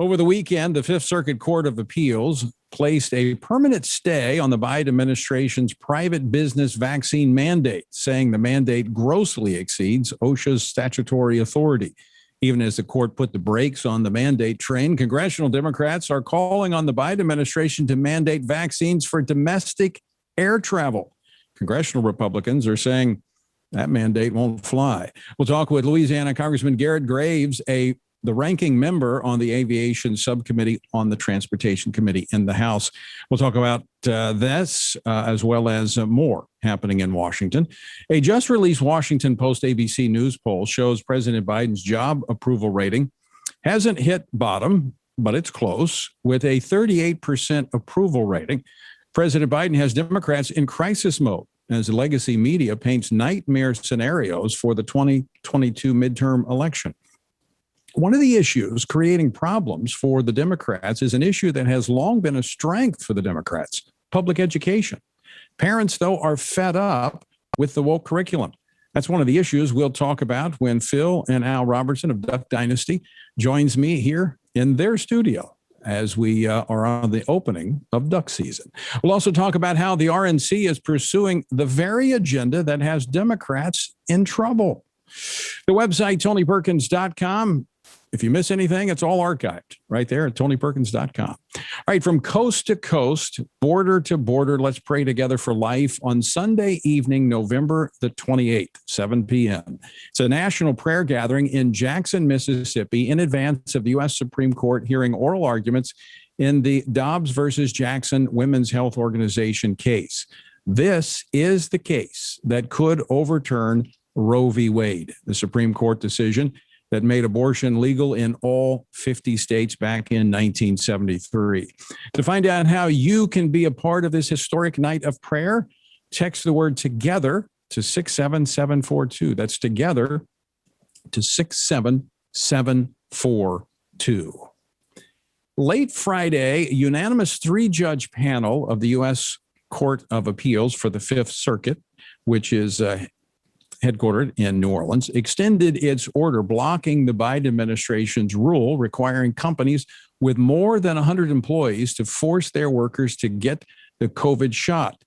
Over the weekend, the Fifth Circuit Court of Appeals placed a permanent stay on the Biden administration's private business vaccine mandate, saying the mandate grossly exceeds OSHA's statutory authority. Even as the court put the brakes on the mandate train, congressional Democrats are calling on the Biden administration to mandate vaccines for domestic air travel. Congressional Republicans are saying that mandate won't fly. We'll talk with Louisiana Congressman Garret Graves, the ranking member on the Aviation Subcommittee on the Transportation Committee in the House. We'll talk about this as well as more happening in Washington. A just released Washington Post ABC News poll shows President Biden's job approval rating hasn't hit bottom, but it's close, with a 38% approval rating. President Biden has Democrats in crisis mode as the legacy media paints nightmare scenarios for the 2022 midterm election. One of the issues creating problems for the Democrats is an issue that has long been a strength for the Democrats: public education. Parents, though, are fed up with the woke curriculum. That's one of the issues we'll talk about when Phil and Al Robertson of Duck Dynasty joins me here in their studio as we are on the opening of duck season. We'll also talk about how the RNC is pursuing the very agenda that has Democrats in trouble. The website, TonyPerkins.com. If you miss anything, it's all archived right there at TonyPerkins.com. All right, from coast to coast, border to border, let's pray together for life on Sunday evening, November the 28th, 7 p.m. It's a national prayer gathering in Jackson, Mississippi, in advance of the U.S. Supreme Court hearing oral arguments in the Dobbs versus Jackson Women's Health Organization case. This is the case that could overturn Roe v. Wade, the Supreme Court decision that made abortion legal in all 50 states back in 1973. To find out how you can be a part of this historic night of prayer, text the word TOGETHER to 67742. That's TOGETHER to 67742. Late Friday, a unanimous 3-judge panel of the U.S. Court of Appeals for the Fifth Circuit, which is headquartered in New Orleans, extended its order blocking the Biden administration's rule requiring companies with more than 100 employees to force their workers to get the COVID shot.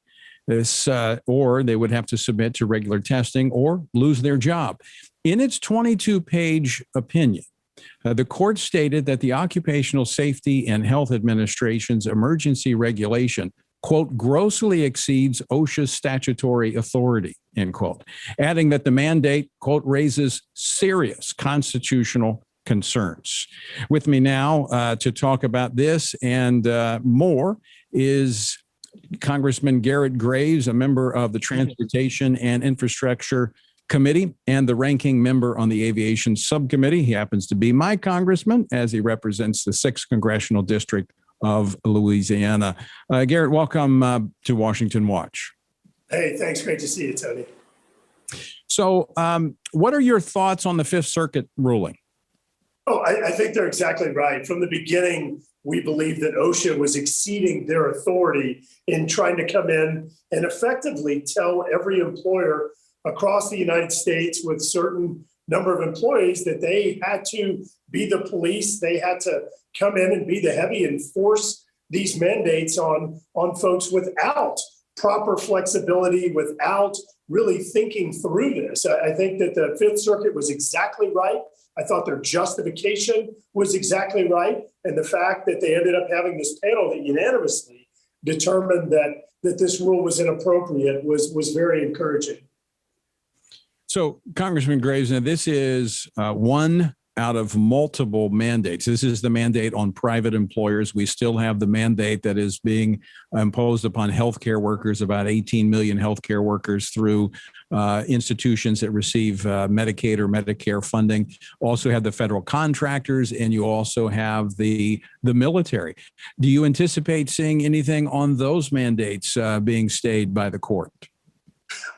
This, or they would have to submit to regular testing or lose their job. In its 22-page opinion, the court stated that the Occupational Safety and Health Administration's emergency regulation, quote, grossly exceeds OSHA's statutory authority, end quote, adding that the mandate, quote, raises serious constitutional concerns. With me now to talk about this and more is Congressman Garret Graves, a member of the Transportation and Infrastructure Committee and the ranking member on the Aviation Subcommittee. He happens to be my congressman as he represents the 6th Congressional District of Louisiana. Garret, welcome to Washington Watch. Hey, thanks. Great to see you, Tony. So what are your thoughts on the Fifth Circuit ruling? Oh, I think they're exactly right. From the beginning, we believe that OSHA was exceeding their authority in trying to come in and effectively tell every employer across the United States with certain number of employees that they had to be the police. They had to come in and be the heavy and force these mandates on folks without proper flexibility, without really thinking through this. I think that the Fifth Circuit was exactly right. I thought their justification was exactly right. And the fact that they ended up having this panel that unanimously determined that this rule was inappropriate was very encouraging. So, Congressman Graves, now this is one out of multiple mandates. This is the mandate on private employers. We still have the mandate that is being imposed upon healthcare workers, about 18 million healthcare workers through institutions that receive Medicaid or Medicare funding. Also have the federal contractors, and you also have the military. Do you anticipate seeing anything on those mandates being stayed by the court?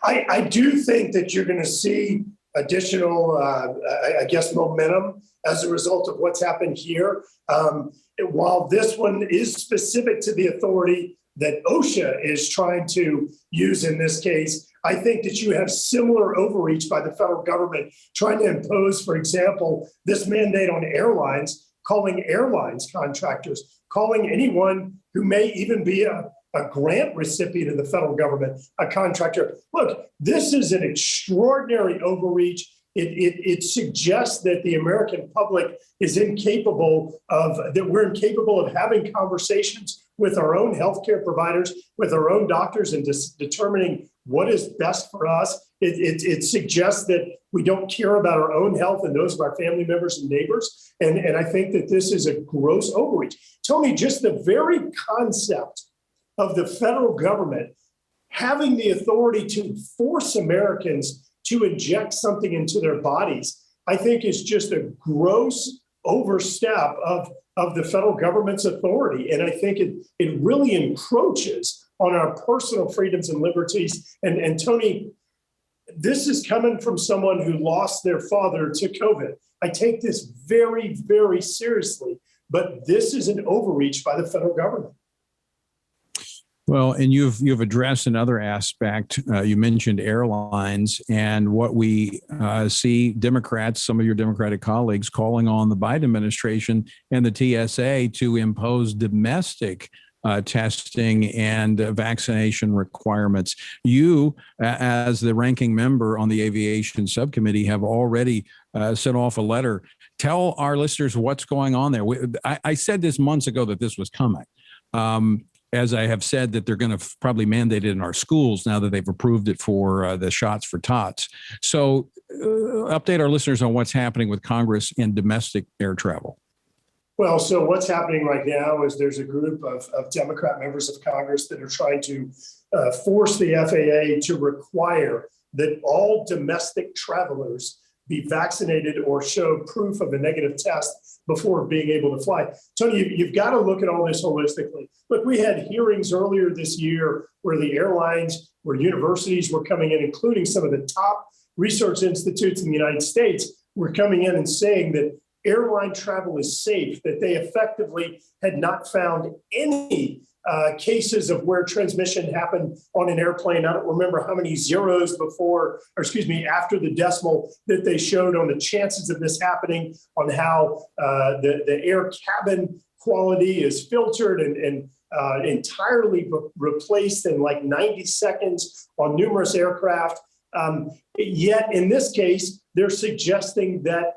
I do think that you're going to see additional, I guess, momentum as a result of what's happened here. While this one is specific to the authority that OSHA is trying to use in this case, I think that you have similar overreach by the federal government trying to impose, for example, this mandate on airlines calling airlines contractors, calling anyone who may even be a grant recipient of the federal government a contractor. Look, this is an extraordinary overreach. It suggests that the American public is incapable of, that we're incapable of having conversations with our own healthcare providers, with our own doctors, and determining what is best for us. It suggests that we don't care about our own health and those of our family members and neighbors. And I think that this is a gross overreach. Tony, just the very concept of the federal government having the authority to force Americans to inject something into their bodies, I think is just a gross overstep of the federal government's authority. And I think it really encroaches on our personal freedoms and liberties. And Tony, this is coming from someone who lost their father to COVID. I take this very, very seriously, but this is an overreach by the federal government. Well, and you've addressed another aspect. You mentioned airlines, and what we see Democrats, some of your Democratic colleagues, calling on the Biden administration and the TSA to impose domestic testing and vaccination requirements. You, as the ranking member on the aviation subcommittee, have already sent off a letter. Tell our listeners what's going on there. I said this months ago that this was coming. As I have said, that they're going to probably mandate it in our schools now that they've approved it for the shots for tots. So update our listeners on what's happening with Congress and domestic air travel. Well, so what's happening right now is there's a group of Democrat members of Congress that are trying to force the FAA to require that all domestic travelers be vaccinated or show proof of a negative test before being able to fly. Tony, you've got to look at all this holistically. Look, we had hearings earlier this year where the airlines, where universities were coming in, including some of the top research institutes in the United States, were coming in and saying that airline travel is safe, that they effectively had not found any cases of where transmission happened on an airplane. I don't remember how many zeros after the decimal that they showed on the chances of this happening, on how the air cabin quality is filtered and entirely replaced in like 90 seconds on numerous aircraft. Yet in this case, they're suggesting that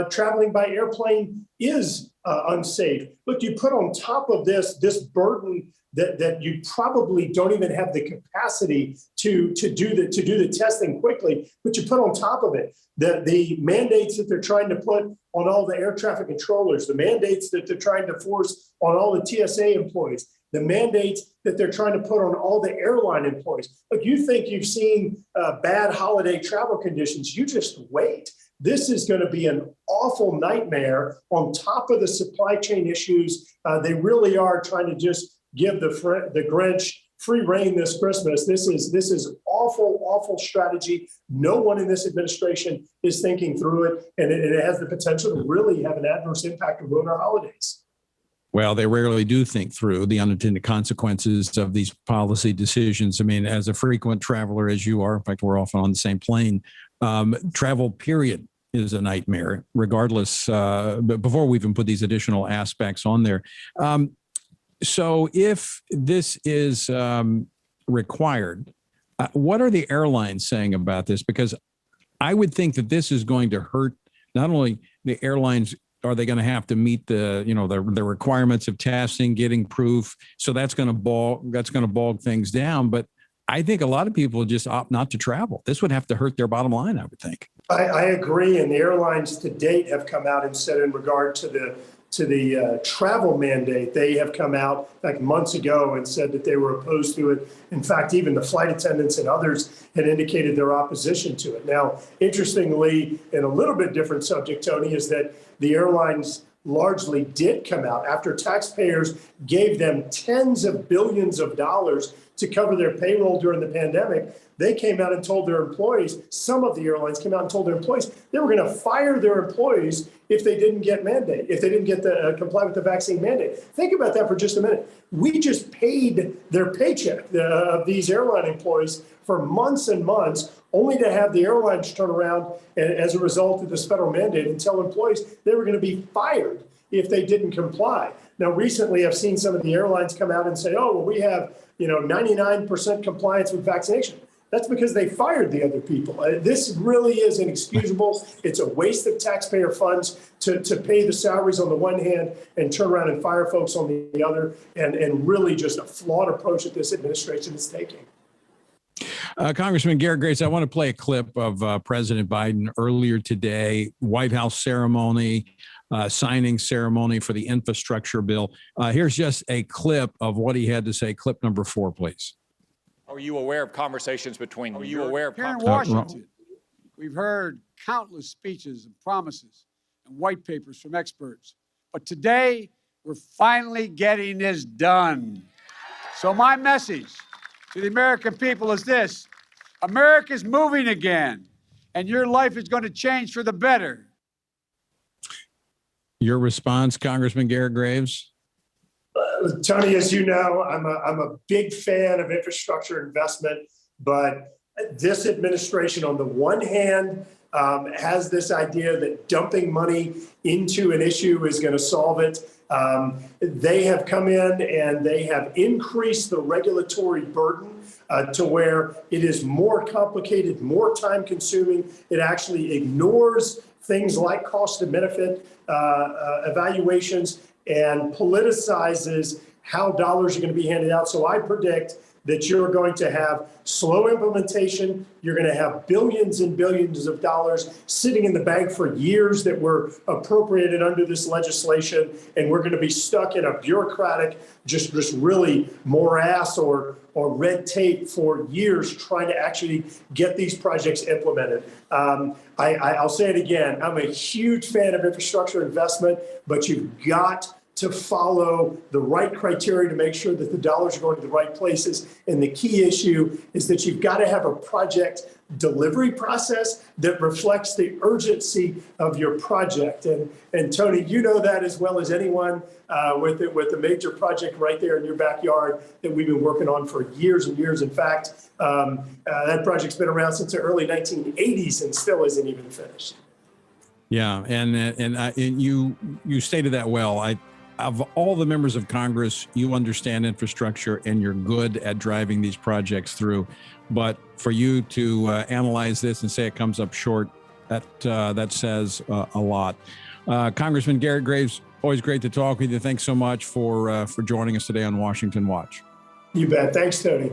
traveling by airplane is unsafe. Look, you put on top of this burden that you probably don't even have the capacity to do the testing quickly, but you put on top of it the mandates that they're trying to put on all the air traffic controllers, the mandates that they're trying to force on all the TSA employees, the mandates that they're trying to put on all the airline employees. Look, you think you've seen bad holiday travel conditions, you just wait. This is going to be an awful nightmare on top of the supply chain issues. They really are trying to just give the Grinch free reign this Christmas. This is awful strategy. No one in this administration is thinking through it, and it has the potential to really have an adverse impact and ruin our holidays. Well, they rarely do think through the unintended consequences of these policy decisions. I mean, as a frequent traveler, as you are, in fact, we're often on the same plane, travel period is a nightmare, regardless, but before we even put these additional aspects on there. So if this is required, what are the airlines saying about this? Because I would think that this is going to hurt not only the airlines. Are they going to have to meet the requirements of testing, getting proof? So that's going to bog things down. But I think a lot of people just opt not to travel. This would have to hurt their bottom line, I would think. I agree. And the airlines to date have come out and said in regard to the travel mandate, they have come out like months ago and said that they were opposed to it. In fact, even the flight attendants and others had indicated their opposition to it. Now, interestingly, in a little bit different subject, Tony, is that the airlines largely did come out after taxpayers gave them tens of billions of dollars to cover their payroll during the pandemic. They came out and told their employees, some of the airlines came out and told their employees they were going to fire their employees if they didn't get comply with the vaccine mandate. Think about that for just a minute. We just paid their paycheck of these airline employees for months and months, only to have the airlines turn around and, as a result of this federal mandate, and tell employees they were going to be fired if they didn't comply. Now, recently, I've seen some of the airlines come out and say, oh, well, we have 99% compliance with vaccination. That's because they fired the other people. This really is inexcusable. It's a waste of taxpayer funds to pay the salaries on the one hand and turn around and fire folks on the other, and really just a flawed approach that this administration is taking. Congressman Garret Graves, I want to play a clip of President Biden earlier today, White House ceremony, signing ceremony for the infrastructure bill. Here's just a clip of what he had to say. Clip number 4, please. Are you aware of conversations between Here in Washington, we've heard countless speeches and promises and white papers from experts. But today, we're finally getting this done. So my message to the American people is this: America's moving again, and your life is going to change for the better. Your response, Congressman Garret Graves? Tony, as you know, I'm a big fan of infrastructure investment, but this administration, on the one hand, has this idea that dumping money into an issue is going to solve it. They have come in and they have increased the regulatory burden to where it is more complicated, more time consuming. It actually ignores things like cost and benefit evaluations and politicizes how dollars are going to be handed out. So I predict that you're going to have slow implementation. You're going to have billions and billions of dollars sitting in the bank for years that were appropriated under this legislation. And we're going to be stuck in a bureaucratic, just really morass or red tape for years trying to actually get these projects implemented. I'll say it again. I'm a huge fan of infrastructure investment, but you've got to follow the right criteria to make sure that the dollars are going to the right places. And the key issue is that you've got to have a project delivery process that reflects the urgency of your project. And Tony, you know that as well as anyone with a major project right there in your backyard that we've been working on for years and years. In fact, that project's been around since the early 1980s and still isn't even finished. Yeah, and you stated that well. Of all the members of Congress, you understand infrastructure and you're good at driving these projects through. But for you to analyze this and say it comes up short, that says a lot. Congressman Garret Graves, always great to talk with you. Thanks so much for joining us today on Washington Watch. You bet. Thanks, Tony.